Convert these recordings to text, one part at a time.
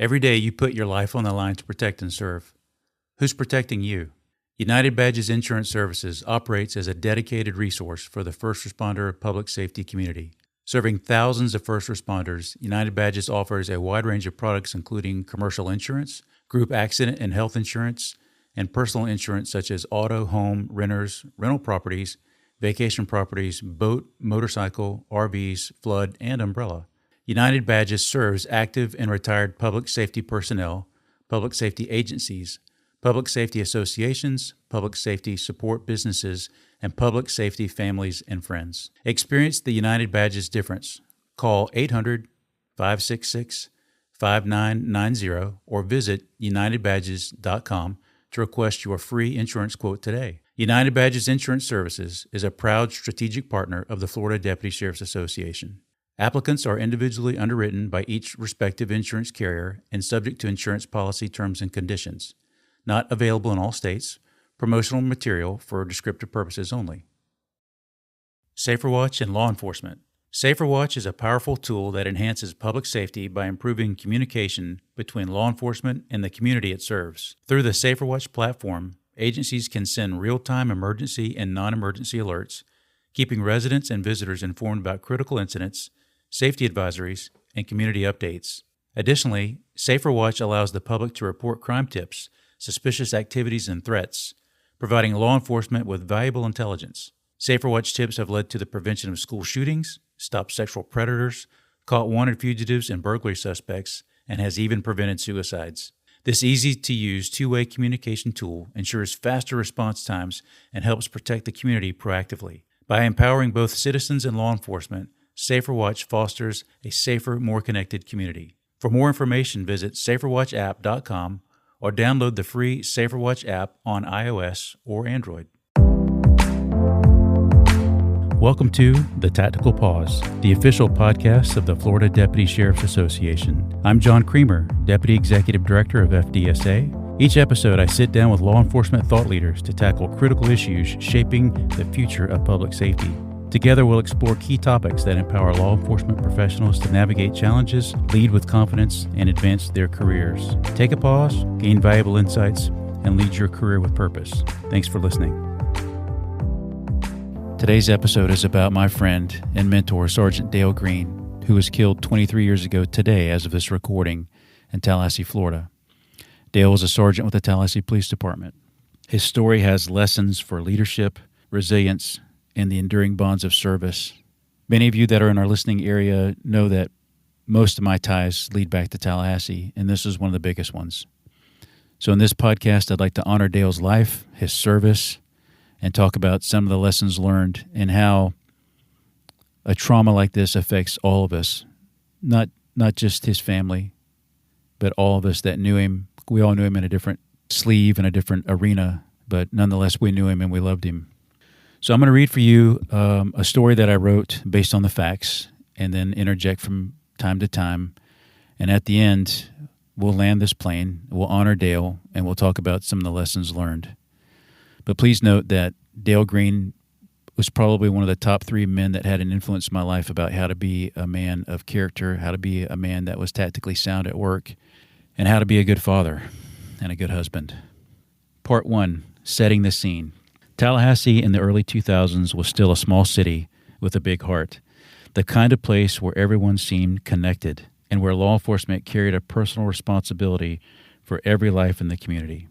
Every day you put your life on the line to protect and serve. Who's protecting you? United Badges Insurance Services operates as a dedicated resource for the first responder public safety community. Serving thousands of first responders, United Badges offers a wide range of products including commercial insurance, group accident and health insurance, and personal insurance such as auto, home, renters, rental properties, vacation properties, boat, motorcycle, RVs, flood, and umbrella. United Badges serves active and retired public safety personnel, public safety agencies, public safety associations, public safety support businesses, and public safety families and friends. Experience the United Badges difference. Call 800-566-5990 or visit unitedbadges.com to request your free insurance quote today. United Badges Insurance Services is a proud strategic partner of the Florida Deputy Sheriff's Association. Applicants are individually underwritten by each respective insurance carrier and subject to insurance policy terms and conditions. Not available in all states. Promotional material for descriptive purposes only. SaferWatch and law enforcement. SaferWatch is a powerful tool that enhances public safety by improving communication between law enforcement and the community it serves. Through the SaferWatch platform, agencies can send real-time emergency and non-emergency alerts, keeping residents and visitors informed about critical incidents, safety advisories, and community updates. Additionally, SaferWatch allows the public to report crime tips, suspicious activities, and threats, providing law enforcement with valuable intelligence. SaferWatch tips have led to the prevention of school shootings, stopped sexual predators, caught wanted fugitives and burglary suspects, and has even prevented suicides. This easy-to-use two-way communication tool ensures faster response times and helps protect the community proactively. By empowering both citizens and law enforcement, SaferWatch fosters a safer, more connected community. For more information, visit saferwatchapp.com or download the free SaferWatch app on iOS or Android. Welcome to The Tactical Pause, the official podcast of the Florida Deputy Sheriff's Association. I'm John Creamer, Deputy Executive Director of FDSA. Each episode, I sit down with law enforcement thought leaders to tackle critical issues shaping the future of public safety. Together, we'll explore key topics that empower law enforcement professionals to navigate challenges, lead with confidence, and advance their careers. Take a pause, gain valuable insights, and lead your career with purpose. Thanks for listening. Today's episode is about my friend and mentor, Sergeant Dale Green, who was killed 23 years ago today as of this recording in Tallahassee, Florida. Dale was a sergeant with the Tallahassee Police Department. His story has lessons for leadership, resilience, and the enduring bonds of service. Many of you that are in our listening area know that most of my ties lead back to Tallahassee, and this is one of the biggest ones. So in this podcast, I'd like to honor Dale's life, his service, and talk about some of the lessons learned and how a trauma like this affects all of us, not just his family, but all of us that knew him. We all knew him in a different sleeve, in a different arena, but nonetheless, we knew him and we loved him. So I'm going to read for you a story that I wrote based on the facts and then interject from time to time. And at the end, we'll land this plane, we'll honor Dale, and we'll talk about some of the lessons learned. But please note that Dale Green was probably one of the top 3 men that had an influence in my life about how to be a man of character, how to be a man that was tactically sound at work, and how to be a good father and a good husband. Part 1, setting the scene. Tallahassee in the early 2000s was still a small city with a big heart, the kind of place where everyone seemed connected and where law enforcement carried a personal responsibility for every life in the community.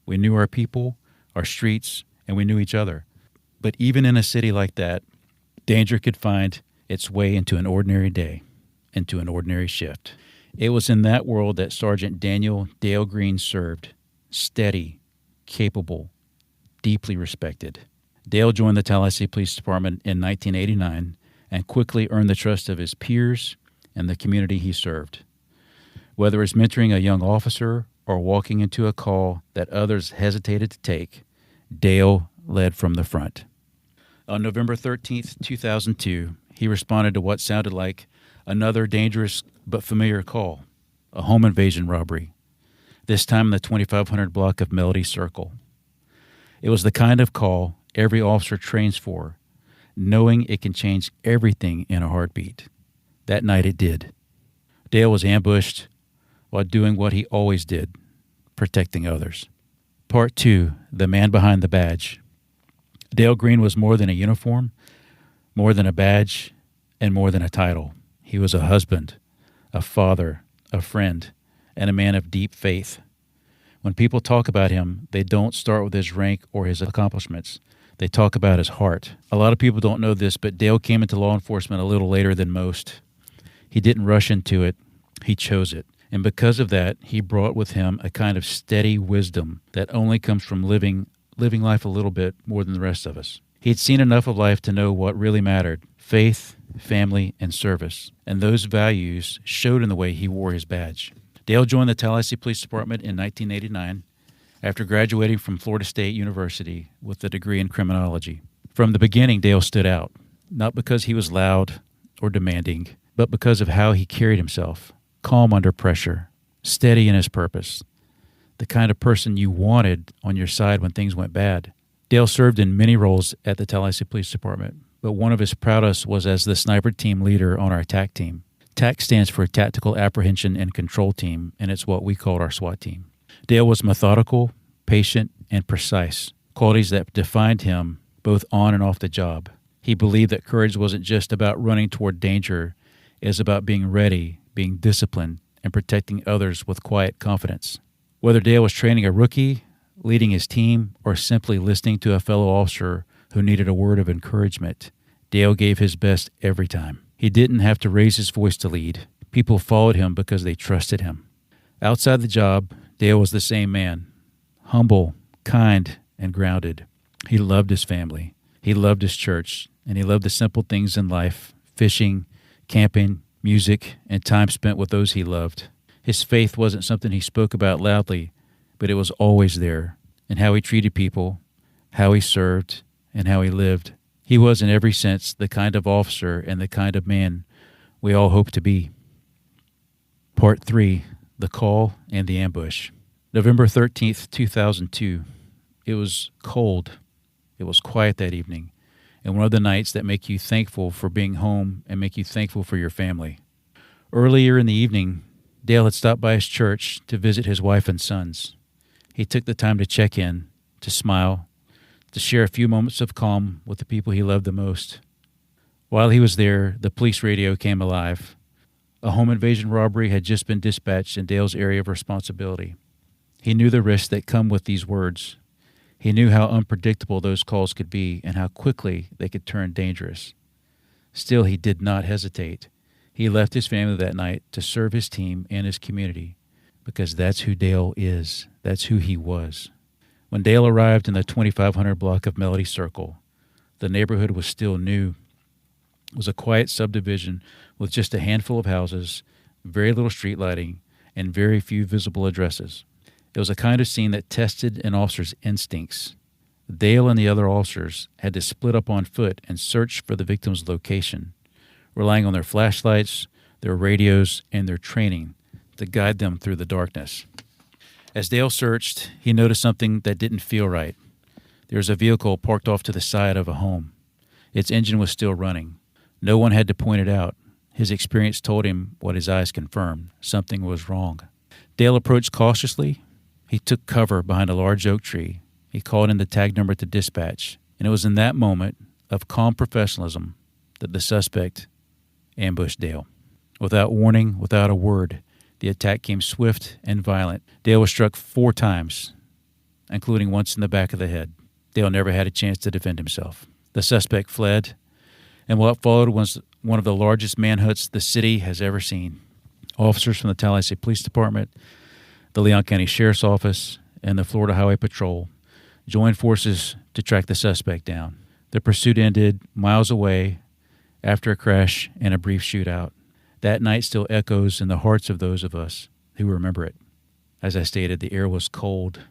We knew our people, our streets, and we knew each other. But even in a city like that, danger could find its way into an ordinary day, into an ordinary shift. It was in that world that Sergeant Dale Green served, steady, capable, deeply respected. Dale joined the Tallahassee Police Department in 1989 and quickly earned the trust of his peers and the community he served. Whether it's mentoring a young officer or walking into a call that others hesitated to take, Dale led from the front. On November 13th, 2002, he responded to what sounded like another dangerous but familiar call, a home invasion robbery, this time in the 2500 block of Melody Circle. It was the kind of call every officer trains for, knowing it can change everything in a heartbeat. That night it did. Dale was ambushed while doing what he always did, protecting others. Part 2, The Man Behind the Badge. Dale Green was more than a uniform, more than a badge, and more than a title. He was a husband, a father, a friend, and a man of deep faith. When people talk about him, they don't start with his rank or his accomplishments. They talk about his heart. A lot of people don't know this, but Dale came into law enforcement a little later than most. He didn't rush into it. He chose it. And because of that, he brought with him a kind of steady wisdom that only comes from living life a little bit more than the rest of us. He had seen enough of life to know what really mattered: faith, family, and service. And those values showed in the way he wore his badge. Dale joined the Tallahassee Police Department in 1989 after graduating from Florida State University with a degree in criminology. From the beginning, Dale stood out, not because he was loud or demanding, but because of how he carried himself: calm under pressure, steady in his purpose, the kind of person you wanted on your side when things went bad. Dale served in many roles at the Tallahassee Police Department, but one of his proudest was as the sniper team leader on our TAC team. TAC stands for Tactical Apprehension and Control Team, and it's what we called our SWAT team. Dale was methodical, patient, and precise, qualities that defined him both on and off the job. He believed that courage wasn't just about running toward danger, it was about being ready, being disciplined, and protecting others with quiet confidence. Whether Dale was training a rookie, leading his team, or simply listening to a fellow officer who needed a word of encouragement, Dale gave his best every time. He didn't have to raise his voice to lead. People followed him because they trusted him. Outside the job, Dale was the same man: humble, kind, and grounded. He loved his family. He loved his church, and he loved the simple things in life: fishing, camping, music, and time spent with those he loved. His faith wasn't something he spoke about loudly, but it was always there, in how he treated people, how he served, and how he lived. He was, in every sense, the kind of officer and the kind of man we all hope to be. Part 3, The Call and the Ambush. November 13th, 2002. It was cold. It was quiet that evening, and one of the nights that make you thankful for being home and make you thankful for your family. Earlier in the evening, Dale had stopped by his church to visit his wife and sons. He took the time to check in, to smile, to share a few moments of calm with the people he loved the most. While he was there, the police radio came alive. A home invasion robbery had just been dispatched in Dale's area of responsibility. He knew the risks that come with these words. He knew how unpredictable those calls could be and how quickly they could turn dangerous. Still, he did not hesitate. He left his family that night to serve his team and his community, because that's who Dale is. That's who he was. When Dale arrived in the 2500 block of Melody Circle, the neighborhood was still new. It was a quiet subdivision with just a handful of houses, very little street lighting, and very few visible addresses. It was a kind of scene that tested an officer's instincts. Dale and the other officers had to split up on foot and search for the victim's location, relying on their flashlights, their radios, and their training to guide them through the darkness. As Dale searched, he noticed something that didn't feel right. There was a vehicle parked off to the side of a home. Its engine was still running. No one had to point it out. His experience told him what his eyes confirmed: something was wrong. Dale approached cautiously. He took cover behind a large oak tree. He called in the tag number to dispatch, and it was in that moment of calm professionalism that the suspect ambushed Dale. Without warning, without a word, the attack came swift and violent. Dale was struck 4 times, including once in the back of the head. Dale never had a chance to defend himself. The suspect fled, and what followed was one of the largest manhunts the city has ever seen. Officers from the Tallahassee Police Department, the Leon County Sheriff's Office, and the Florida Highway Patrol joined forces to track the suspect down. The pursuit ended miles away after a crash and a brief shootout. That night still echoes in the hearts of those of us who remember it. As I stated, the air was cold.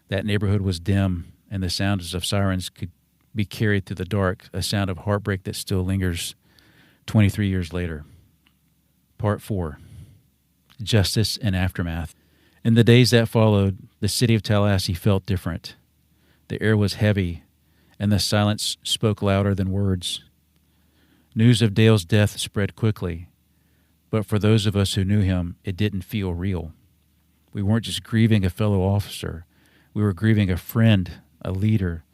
That neighborhood was dim, and the sounds of sirens could be carried through the dark, a sound of heartbreak that still lingers 23 years later. Part 4, Justice and Aftermath. In the days that followed, the city of Tallahassee felt different. The air was heavy, and the silence spoke louder than words. News of Dale's death spread quickly, But for those of us who knew him, it didn't feel real. We weren't just grieving a fellow officer. We were grieving a friend, a leader,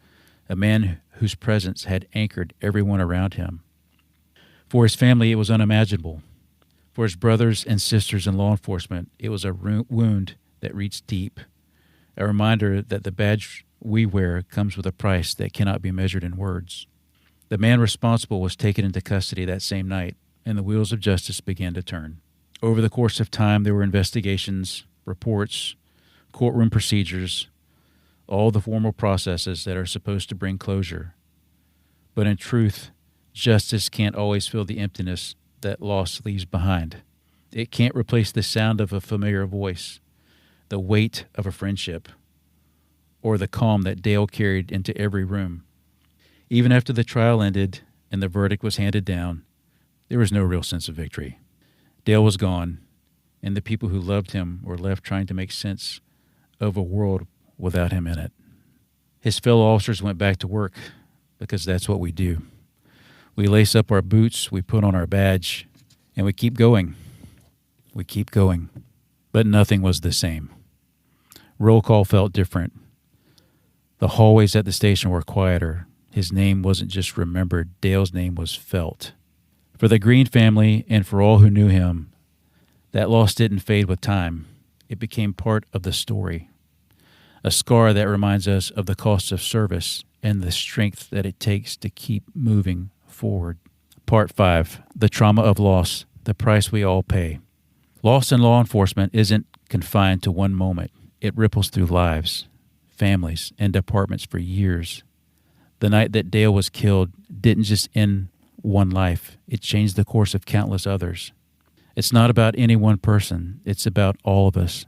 a man whose presence had anchored everyone around him. For his family, it was unimaginable. For his brothers and sisters in law enforcement, it was a wound that reached deep, a reminder that the badge we wear comes with a price that cannot be measured in words. The man responsible was taken into custody that same night, and the wheels of justice began to turn. Over the course of time, there were investigations, reports, courtroom procedures, all the formal processes that are supposed to bring closure. But in truth, justice can't always fill the emptiness that loss leaves behind. It can't replace the sound of a familiar voice, the weight of a friendship, or the calm that Dale carried into every room. Even after the trial ended and the verdict was handed down, there was no real sense of victory. Dale was gone, and the people who loved him were left trying to make sense of a world without him in it. His fellow officers went back to work because that's what we do. We lace up our boots, we put on our badge, and we keep going. We keep going. But nothing was the same. Roll call felt different. The hallways at the station were quieter. His name wasn't just remembered. Dale's name was felt. For the Green family and for all who knew him, that loss didn't fade with time. It became part of the story. A scar that reminds us of the cost of service and the strength that it takes to keep moving forward. Part 5, the trauma of loss, the price we all pay. Loss in law enforcement isn't confined to one moment. It ripples through lives, families, and departments for years. The night that Dale was killed didn't just end one life. It changed the course of countless others. It's not about any one person. It's about all of us.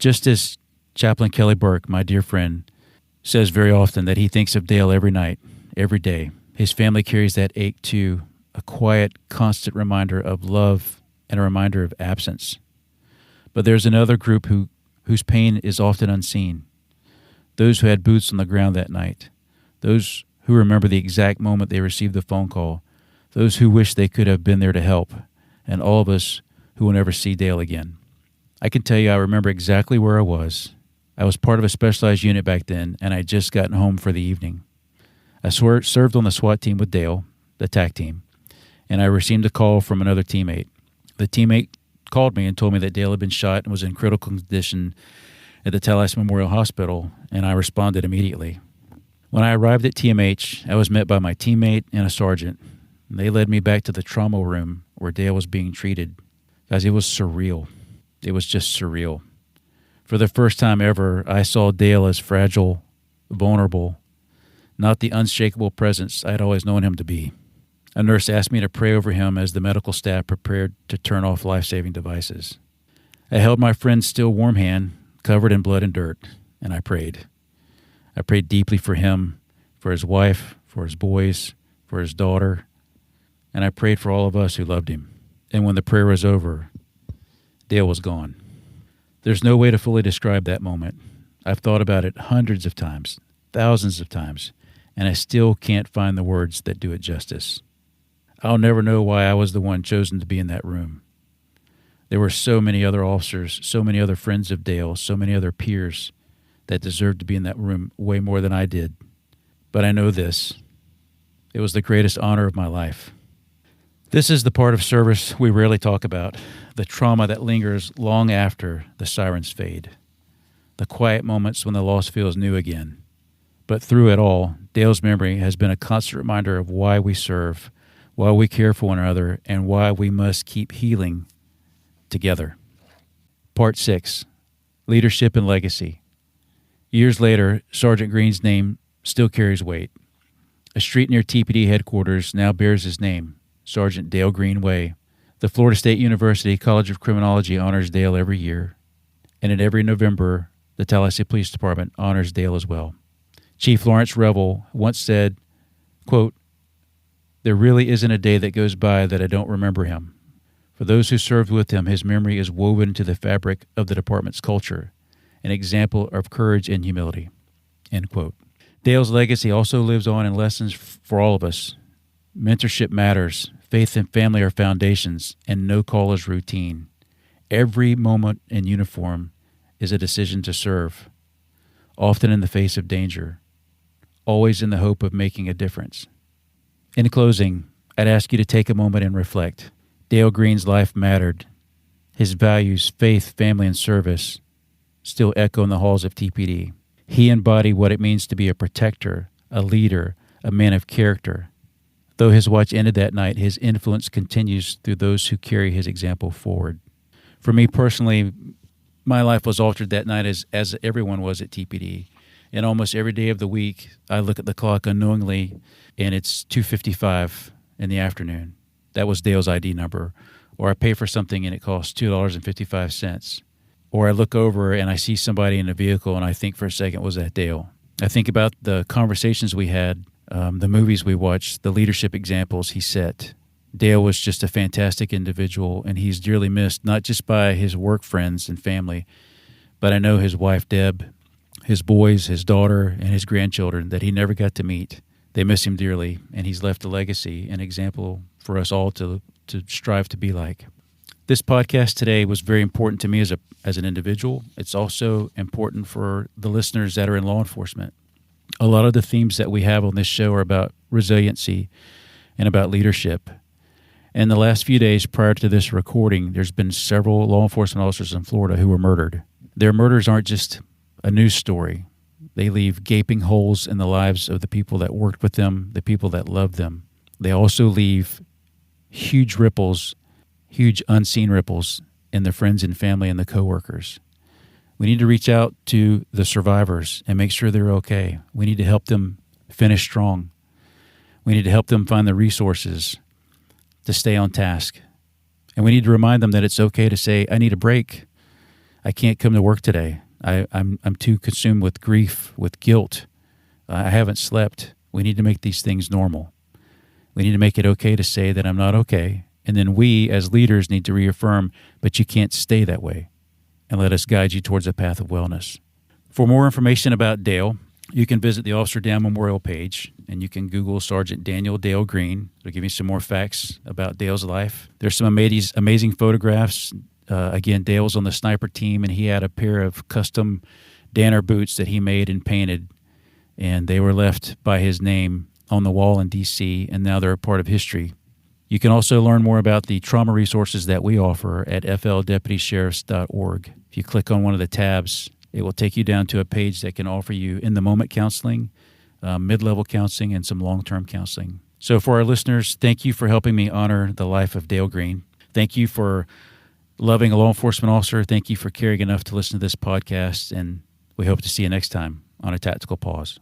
Just as Chaplain Kelly Burke, my dear friend, says very often that he thinks of Dale every night, every day. His family carries that ache too, a quiet, constant reminder of love and a reminder of absence. But there's another group whose pain is often unseen. Those who had boots on the ground that night. Those who remember the exact moment they received the phone call. Those who wish they could have been there to help. And all of us who will never see Dale again. I can tell you I remember exactly where I was. I was part of a specialized unit back then, and I had just gotten home for the evening. I served on the SWAT team with Dale, the TAC team, and I received a call from another teammate. The teammate called me and told me that Dale had been shot and was in critical condition at the Tallahassee Memorial Hospital, and I responded immediately. When I arrived at TMH, I was met by my teammate and a sergeant. They led me back to the trauma room where Dale was being treated. Guys, it was surreal. It was just surreal. For the first time ever, I saw Dale as fragile, vulnerable, not the unshakable presence I had always known him to be. A nurse asked me to pray over him as the medical staff prepared to turn off life-saving devices. I held my friend's still warm hand, covered in blood and dirt, and I prayed. I prayed deeply for him, for his wife, for his boys, for his daughter, and I prayed for all of us who loved him. And when the prayer was over, Dale was gone. There's no way to fully describe that moment. I've thought about it hundreds of times, thousands of times, and I still can't find the words that do it justice. I'll never know why I was the one chosen to be in that room. There were so many other officers, so many other friends of Dale, so many other peers that deserved to be in that room way more than I did. But I know this. It was the greatest honor of my life. This is the part of service we rarely talk about, the trauma that lingers long after the sirens fade, the quiet moments when the loss feels new again. But through it all, Dale's memory has been a constant reminder of why we serve, why we care for one another, and why we must keep healing together. Part 6, Leadership and Legacy. Years later, Sergeant Green's name still carries weight. A street near TPD headquarters now bears his name, Sergeant Dale Green Way. The Florida State University College of Criminology honors Dale every year, and in every November, the Tallahassee Police Department honors Dale as well. Chief Lawrence Revel once said, quote, "There really isn't a day that goes by that I don't remember him. For those who served with him, his memory is woven into the fabric of the department's culture, an example of courage and humility." End quote. Dale's legacy also lives on in lessons for all of us. Mentorship matters. faith and family are foundations, and no call is routine. Every moment in uniform is a decision to serve, often in the face of danger, always in the hope of making a difference. In closing, I'd ask you to take a moment and reflect. Dale Green's life mattered. His values, faith, family, and service still echo in the halls of TPD. He embodied what it means to be a protector, a leader, a man of character. Though his watch ended that night, his influence continues through those who carry his example forward. For me personally, my life was altered that night as everyone was at TPD. And almost every day of the week, I look at the clock unknowingly, and it's 2:55 in the afternoon. That was Dale's ID number. Or I pay for something and it costs $2.55. Or I look over and I see somebody in a vehicle and I think for a second, was that Dale? I think about the conversations we had, the movies we watched, the leadership examples he set. Dale was just a fantastic individual, and he's dearly missed, not just by his work friends and family, but I know his wife, Deb, his boys, his daughter, and his grandchildren that he never got to meet. They miss him dearly, and he's left a legacy, an example for us all to strive to be like. This podcast today was very important to me as an individual. It's also important for the listeners that are in law enforcement. A lot of the themes that we have on this show are about resiliency and about leadership. In the last few days prior to this recording, there's been several law enforcement officers in Florida who were murdered. Their murders aren't just a news story. They leave gaping holes in the lives of the people that worked with them, the people that loved them. They also leave huge ripples, huge unseen ripples in the friends and family and the coworkers. We need to reach out to the survivors and make sure they're okay. We need to help them finish strong. We need to help them find the resources to stay on task. And we need to remind them that it's okay to say, I need a break. I can't come to work today. I'm too consumed with grief, with guilt. I haven't slept. We need to make these things normal. We need to make it okay to say that I'm not okay. And then we, as leaders, need to reaffirm, but you can't stay that way. And let us guide you towards a path of wellness. For more information about Dale, you can visit the Officer Down Memorial page, and you can Google Sergeant Daniel Dale Green. It'll give you some more facts about Dale's life. There's some amazing photographs. Again, Dale was on the sniper team, and he had a pair of custom Danner boots that he made and painted, and they were left by his name on the wall in D.C., and now they're a part of history. You can also learn more about the trauma resources that we offer at fldeputyssheriffs.org. If you click on one of the tabs, it will take you down to a page that can offer you in-the-moment counseling, mid-level counseling, and some long-term counseling. So for our listeners, thank you for helping me honor the life of Dale Green. Thank you for loving a law enforcement officer. Thank you for caring enough to listen to this podcast, and we hope to see you next time on A Tactical Pause.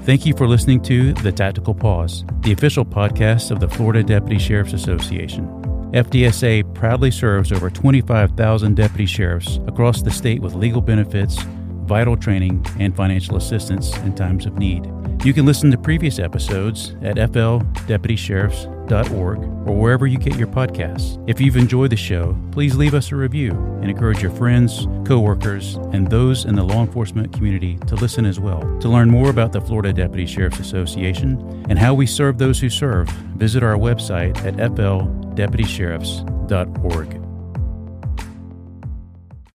Thank you for listening to The Tactical Pause, the official podcast of the Florida Deputy Sheriffs Association. FDSA proudly serves over 25,000 deputy sheriffs across the state with legal benefits, vital training, and financial assistance in times of need. You can listen to previous episodes at fldeputyssheriffs.org or wherever you get your podcasts. If you've enjoyed the show, please leave us a review and encourage your friends, coworkers, and those in the law enforcement community to listen as well. To learn more about the Florida Deputy Sheriffs Association and how we serve those who serve, visit our website at fldeputyssheriffs.org.